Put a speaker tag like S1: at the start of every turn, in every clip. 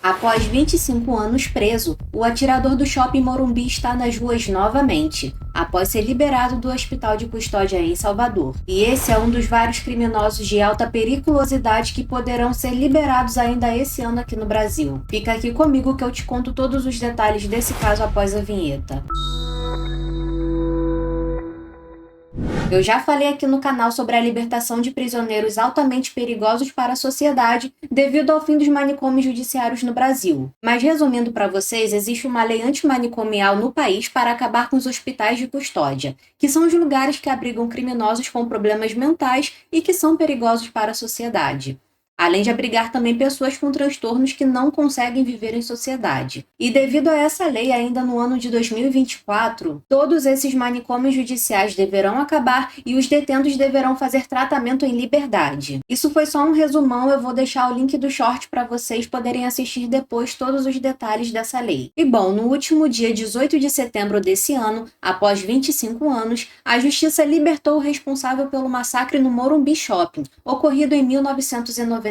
S1: Após 25 anos preso, o atirador do shopping Morumbi está nas ruas novamente, após ser liberado do hospital de custódia em Salvador. E esse é um dos vários criminosos de alta periculosidade que poderão ser liberados ainda esse ano aqui no Brasil. Fica aqui comigo que eu te conto todos os detalhes desse caso após a vinheta. Eu já falei aqui no canal sobre a libertação de prisioneiros altamente perigosos para a sociedade devido ao fim dos manicômios judiciários no Brasil. Mas resumindo para vocês, existe uma lei antimanicomial no país para acabar com os hospitais de custódia, que são os lugares que abrigam criminosos com problemas mentais e que são perigosos para a sociedade. Além de abrigar também pessoas com transtornos que não conseguem viver em sociedade. E devido a essa lei, ainda no ano de 2024, todos esses manicômios judiciais deverão acabar e os detentos deverão fazer tratamento em liberdade. Isso foi só um resumão, eu vou deixar o link do short para vocês poderem assistir depois todos os detalhes dessa lei. E bom, no último dia 18 de setembro desse ano, após 25 anos, a justiça libertou o responsável pelo massacre no Morumbi Shopping, ocorrido em 1999.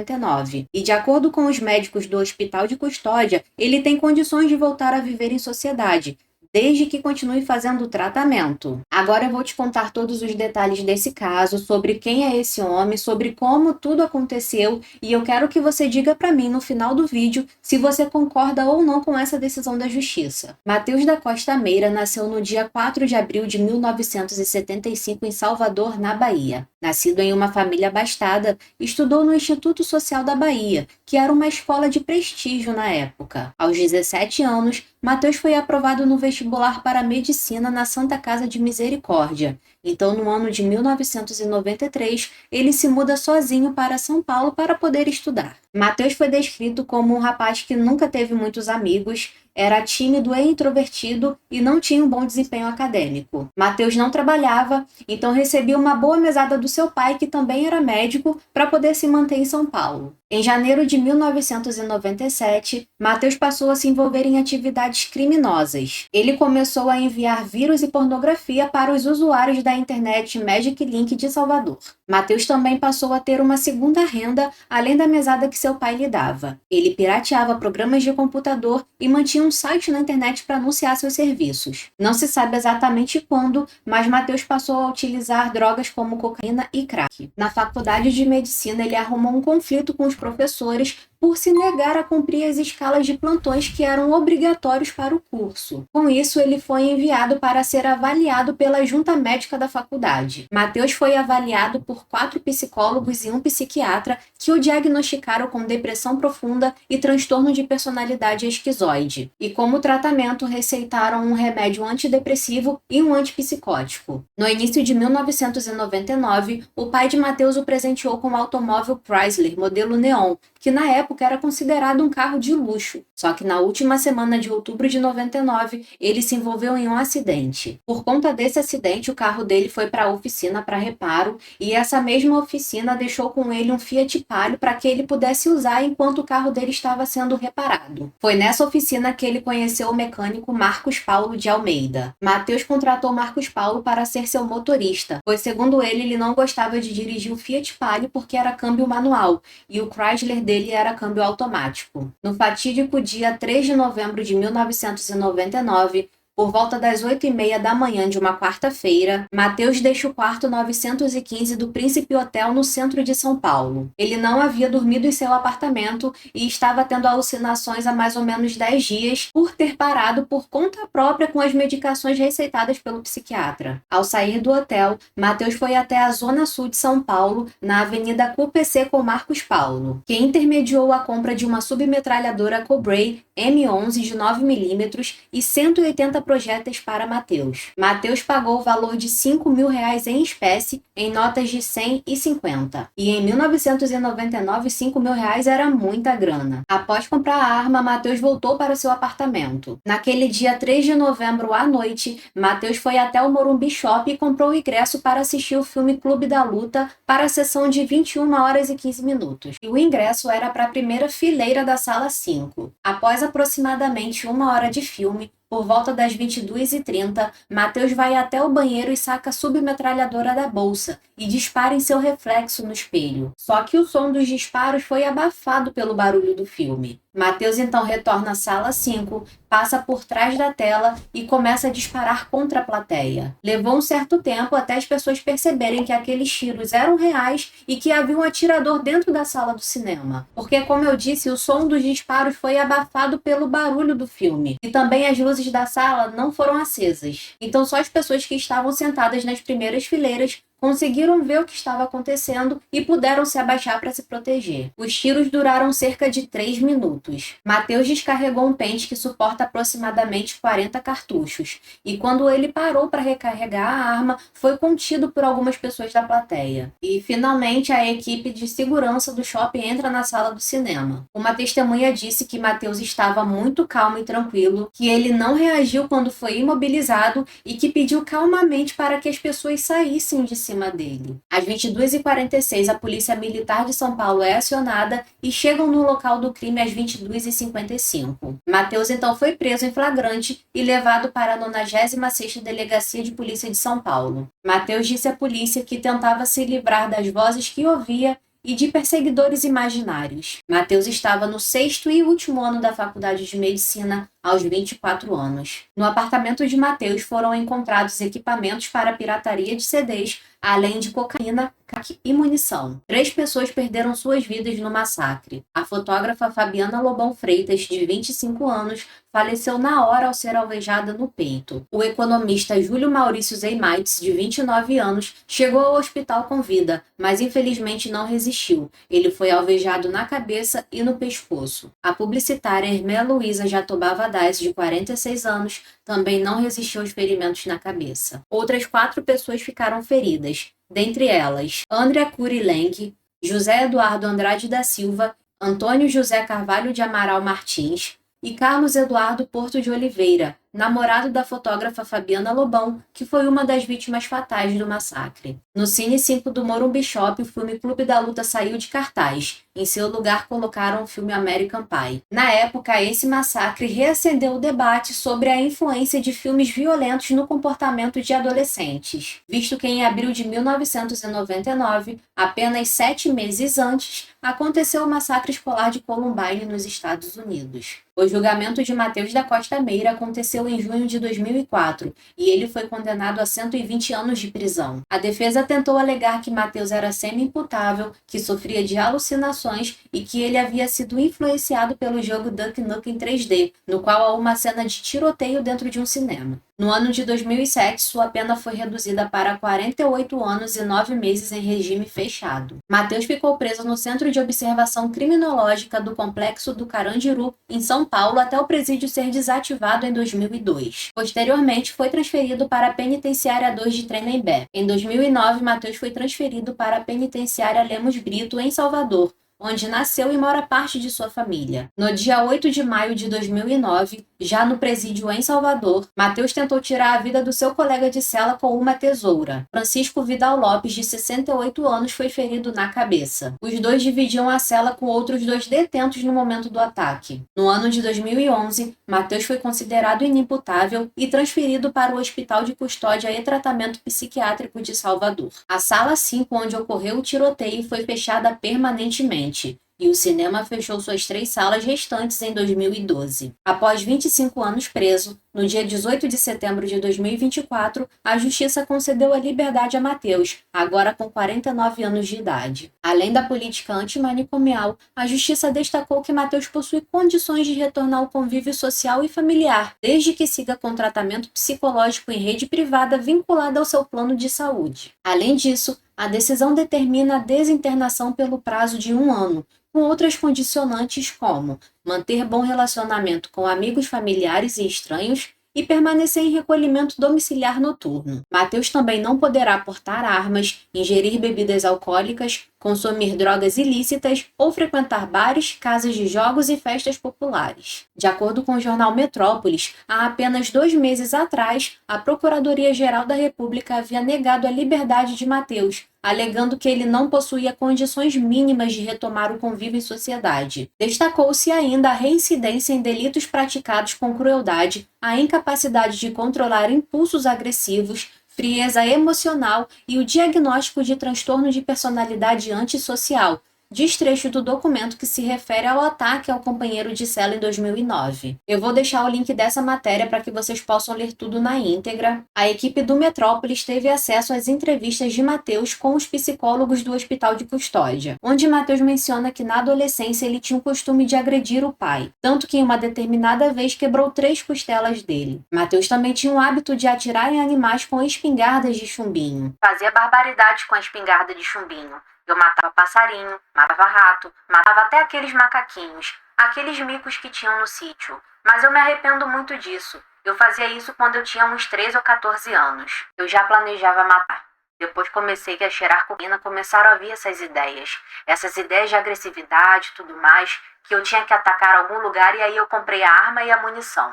S1: E de acordo com os médicos do hospital de custódia, ele tem condições de voltar a viver em sociedade, desde que continue fazendo o tratamento. Agora eu vou te contar todos os detalhes desse caso, sobre quem é esse homem, sobre como tudo aconteceu, e eu quero que você diga para mim no final do vídeo se você concorda ou não com essa decisão da justiça. Matheus da Costa Meira nasceu no dia 4 de abril de 1975 em Salvador, na Bahia. Nascido em uma família abastada, estudou no Instituto Social da Bahia, que era uma escola de prestígio na época. Aos 17 anos, Matheus foi aprovado no vestibular para medicina na Santa Casa de Misericórdia. Então, no ano de 1993, ele se muda sozinho para São Paulo para poder estudar. Matheus foi descrito como um rapaz que nunca teve muitos amigos, era tímido e introvertido e não tinha um bom desempenho acadêmico. Matheus não trabalhava, então recebia uma boa mesada do seu pai, que também era médico, para poder se manter em São Paulo. Em janeiro de 1997, Matheus passou a se envolver em atividades criminosas. Ele começou a enviar vírus e pornografia para os usuários da internet Magic Link de Salvador. Matheus também passou a ter uma segunda renda, além da mesada que seu pai lhe dava. Ele pirateava programas de computador e mantinha um site na internet para anunciar seus serviços. Não se sabe exatamente quando, mas Matheus passou a utilizar drogas como cocaína e crack. Na faculdade de medicina, ele arrumou um conflito com os professores por se negar a cumprir as escalas de plantões que eram obrigatórios para o curso. Com isso, ele foi enviado para ser avaliado pela junta médica da faculdade. Matheus foi avaliado por 4 psicólogos e um psiquiatra que o diagnosticaram com depressão profunda e transtorno de personalidade esquizoide. E como tratamento, receitaram um remédio antidepressivo e um antipsicótico. No início de 1999, o pai de Matheus o presenteou com um automóvel Chrysler modelo Neon, que na época era considerado um carro de luxo. Só que na última semana de outubro de 99, ele se envolveu em um acidente. Por conta desse acidente, o carro dele foi para a oficina para reparo, e essa mesma oficina deixou com ele um Fiat Palio para que ele pudesse usar enquanto o carro dele estava sendo reparado. Foi nessa oficina que ele conheceu o mecânico Marcos Paulo de Almeida. Matheus contratou Marcos Paulo para ser seu motorista, pois segundo ele não gostava de dirigir o Fiat Palio porque era câmbio manual, e o Chrysler dele era câmbio automático. No fatídico dia 3 de novembro de 1999, por volta das 8h30 da manhã de uma quarta-feira, Matheus deixa o quarto 915 do Príncipe Hotel no centro de São Paulo. Ele não havia dormido em seu apartamento e estava tendo alucinações há mais ou menos 10 dias por ter parado por conta própria com as medicações receitadas pelo psiquiatra. Ao sair do hotel, Matheus foi até a zona sul de São Paulo, na Avenida CUPC com Marcos Paulo, que intermediou a compra de uma submetralhadora Cobray M11 de 9mm e 180 projéteis para Matheus. Matheus pagou o valor de R$5.000 em espécie, em notas de 100 e 50. E em 1999, R$5.000 era muita grana. Após comprar a arma, Matheus voltou para seu apartamento. Naquele dia 3 de novembro à noite, Matheus foi até o Morumbi Shopping e comprou o ingresso para assistir o filme Clube da Luta para a sessão de 21h15. E o ingresso era para a primeira fileira da sala 5. Após aproximadamente 1 hora de filme, por volta das 22h30, Matheus vai até o banheiro e saca a submetralhadora da bolsa e dispara em seu reflexo no espelho. Só que o som dos disparos foi abafado pelo barulho do filme. Matheus então retorna à sala 5, passa por trás da tela e começa a disparar contra a plateia. Levou um certo tempo até as pessoas perceberem que aqueles tiros eram reais e que havia um atirador dentro da sala do cinema. Porque, como eu disse, o som dos disparos foi abafado pelo barulho do filme. E também as luzes da sala não foram acesas. Então só as pessoas que estavam sentadas nas primeiras fileiras conseguiram ver o que estava acontecendo e puderam se abaixar para se proteger. Os tiros duraram cerca de 3 minutos. Matheus descarregou um pente que suporta aproximadamente 40 cartuchos, e quando ele parou para recarregar a arma, foi contido por algumas pessoas da plateia. E, finalmente, a equipe de segurança do shopping entra na sala do cinema. Uma testemunha disse que Matheus estava muito calmo e tranquilo, que ele não reagiu quando foi imobilizado e que pediu calmamente para que as pessoas saíssem de cima dele. Às 22h46, a Polícia Militar de São Paulo é acionada e chegam no local do crime às 22h55. Matheus então foi preso em flagrante e levado para a 96ª Delegacia de Polícia de São Paulo. Matheus disse à polícia que tentava se livrar das vozes que ouvia e de perseguidores imaginários. Matheus estava no 6º e último ano da Faculdade de Medicina, aos 24 anos. No apartamento de Matheus foram encontrados equipamentos para pirataria de CDs, além de cocaína, crack e munição. 3 pessoas perderam suas vidas no massacre. A fotógrafa Fabiana Lobão Freitas, de 25 anos, faleceu na hora ao ser alvejada no peito. O economista Júlio Maurício Zeimaitz, de 29 anos, chegou ao hospital com vida, mas infelizmente não resistiu. Ele foi alvejado na cabeça e no pescoço. A publicitária Hermé Luísa Jatobá Vadaz, de 46 anos, também não resistiu aos ferimentos na cabeça. Outras 4 pessoas ficaram feridas, dentre elas Andrea Cury Lenk, José Eduardo Andrade da Silva, Antônio José Carvalho de Amaral Martins e Carlos Eduardo Porto de Oliveira, namorado da fotógrafa Fabiana Lobão, que foi uma das vítimas fatais do massacre. No Cine 5 do Morumbi Shopping, o filme Clube da Luta saiu de cartaz. Em seu lugar, colocaram o filme American Pie. Na época, esse massacre reacendeu o debate sobre a influência de filmes violentos no comportamento de adolescentes, visto que em abril de 1999, apenas 7 meses antes, aconteceu o massacre escolar de Columbine nos Estados Unidos. O julgamento de Matheus da Costa Meira aconteceu em junho de 2004 e ele foi condenado a 120 anos de prisão. A defesa tentou alegar que Matheus era semi-imputável, que sofria de alucinações e que ele havia sido influenciado pelo jogo Duck Nukem 3D, no qual há uma cena de tiroteio dentro de um cinema. No ano de 2007, sua pena foi reduzida para 48 anos e 9 meses em regime fechado. Matheus ficou preso no Centro de Observação Criminológica do Complexo do Carandiru, em São Paulo, até o presídio ser desativado em 2002. Posteriormente, foi transferido para a Penitenciária 2 de Tremembé. Em 2009, Matheus foi transferido para a Penitenciária Lemos Brito, em Salvador, onde nasceu e mora parte de sua família. No dia 8 de maio de 2009, já no presídio em Salvador, Matheus tentou tirar a vida do seu colega de cela com uma tesoura. Francisco Vidal Lopes, de 68 anos, foi ferido na cabeça. Os dois dividiam a cela com outros 2 detentos no momento do ataque. No ano de 2011, Matheus foi considerado inimputável e transferido para o Hospital de Custódia e Tratamento Psiquiátrico de Salvador. A sala 5, onde ocorreu o tiroteio, foi fechada permanentemente, e o cinema fechou suas 3 salas restantes em 2012. Após 25 anos preso, no dia 18 de setembro de 2024, a Justiça concedeu a liberdade a Matheus, agora com 49 anos de idade. Além da política antimanicomial, a Justiça destacou que Matheus possui condições de retornar ao convívio social e familiar, desde que siga com tratamento psicológico em rede privada vinculado ao seu plano de saúde. Além disso, a decisão determina a desinternação pelo prazo de 1 ano, com outras condicionantes como manter bom relacionamento com amigos, familiares e estranhos e permanecer em recolhimento domiciliar noturno. Matheus também não poderá portar armas, ingerir bebidas alcoólicas, consumir drogas ilícitas ou frequentar bares, casas de jogos e festas populares. De acordo com o jornal Metrópolis, há apenas 2 meses atrás, a Procuradoria-Geral da República havia negado a liberdade de Matheus, alegando que ele não possuía condições mínimas de retomar o convívio em sociedade. Destacou-se ainda a reincidência em delitos praticados com crueldade, a incapacidade de controlar impulsos agressivos, frieza emocional e o diagnóstico de transtorno de personalidade antissocial, diz trecho do documento que se refere ao ataque ao companheiro de cela em 2009. Eu vou deixar o link dessa matéria para que vocês possam ler tudo na íntegra. A equipe do Metrópolis teve acesso às entrevistas de Matheus com os psicólogos do Hospital de Custódia, onde Matheus menciona que na adolescência ele tinha o costume de agredir o pai, tanto que em uma determinada vez quebrou 3 costelas dele. Matheus também tinha o hábito de atirar em animais com espingardas de chumbinho. Fazia barbaridades com a espingarda de chumbinho. Eu matava passarinho, matava rato, matava até aqueles macaquinhos, aqueles micos que tinham no sítio. Mas eu me arrependo muito disso. Eu fazia isso quando eu tinha uns 13 ou 14 anos. Eu já planejava matar. Depois comecei a cheirar cocaína, começaram a vir essas ideias de agressividade e tudo mais, que eu tinha que atacar algum lugar e aí eu comprei a arma e a munição.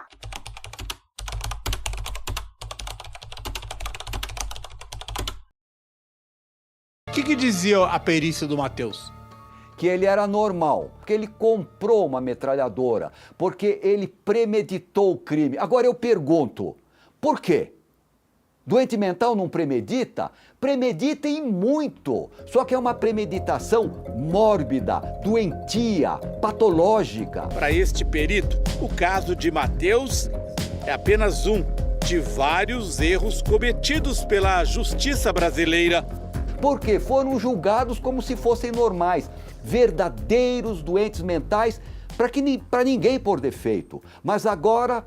S2: O que dizia a perícia do Matheus?
S3: Que ele era normal, porque ele comprou uma metralhadora, porque ele premeditou o crime. Agora eu pergunto, por quê? Doente mental não premedita? Premedita e muito. Só que é uma premeditação mórbida, doentia, patológica.
S2: Para este perito, o caso de Matheus é apenas um de vários erros cometidos pela justiça brasileira.
S3: Porque foram julgados como se fossem normais, verdadeiros doentes mentais, para ninguém por defeito. Mas agora,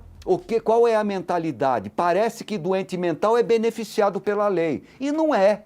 S3: qual é a mentalidade? Parece que doente mental é beneficiado pela lei. E não é.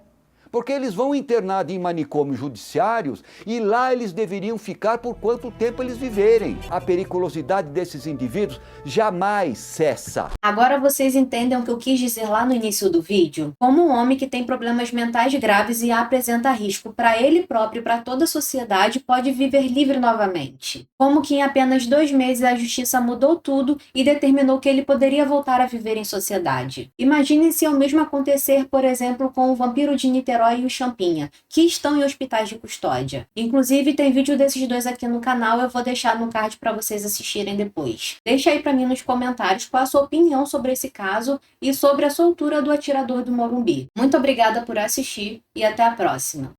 S3: Porque eles vão internados em manicômios judiciários e lá eles deveriam ficar por quanto tempo eles viverem. A periculosidade desses indivíduos jamais cessa.
S1: Agora vocês entendem o que eu quis dizer lá no início do vídeo? Como um homem que tem problemas mentais graves e apresenta risco para ele próprio e para toda a sociedade pode viver livre novamente. Como que em apenas 2 meses a justiça mudou tudo e determinou que ele poderia voltar a viver em sociedade. Imaginem se o mesmo acontecer, por exemplo, com o vampiro de Niterói e o Champinha, que estão em hospitais de custódia. Inclusive, tem vídeo desses dois aqui no canal, eu vou deixar no card para vocês assistirem depois. Deixa aí para mim nos comentários qual a sua opinião sobre esse caso e sobre a soltura do atirador do Morumbi. Muito obrigada por assistir e até a próxima.